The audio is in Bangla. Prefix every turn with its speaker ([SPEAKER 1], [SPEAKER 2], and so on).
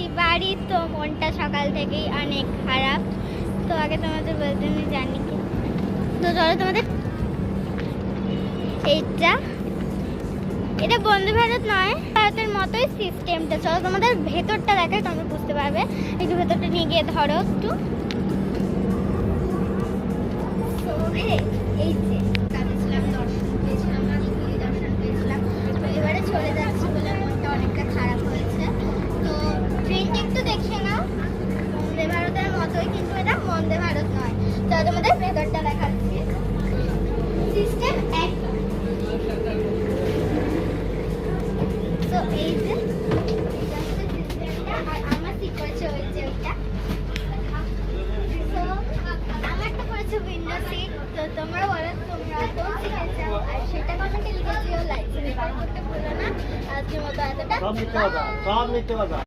[SPEAKER 1] যাচ্ছি বাড়ি। তো মনটা সকাল থেকেই অনেক খারাপ। তো আগে তোমাদের বলতে আমি জানি কি, তো চলো তোমাদের এটা বন্দে ভারত নয়, ভারতের মতোই সিস্টেমটা। চলো তোমাদের ভেতরটা দেখায়, তোমরা বুঝতে পারবে। একটু ভেতরটা নিয়ে গিয়ে ধরো একটু। এই যে কাঁদেছিলাম, দর্শন পেয়েছিলাম, অনেকগুলি দর্শন পেয়েছিলাম। তো এবারে চলে যাচ্ছি বলে মনটা অনেকটা খারাপ হয়েছে। তো ট্রেনটা একটু দেখে নাও, বন্দে ভারতের মতোই, কিন্তু এটা বন্দে ভারত নয়। তো তোমাদের ভেতরটা দেখাচ্ছি, সিস্টেম এক। তো এই যে এটা হচ্ছে সিস্টেমটা, আর আমার ঠিক করেছে ওই যে ওইটা। তো আমারটা করেছে উইন্ডো সিট। তো তোমরা বলো তোমরা কোন সিটে চাও, আর সেটা কমেন্টে লিখে দিও। লাইক সাবস্ক্রাইব করতে ভুলো না। আজকের মতো এতটা।
[SPEAKER 2] সব নিতে হবে।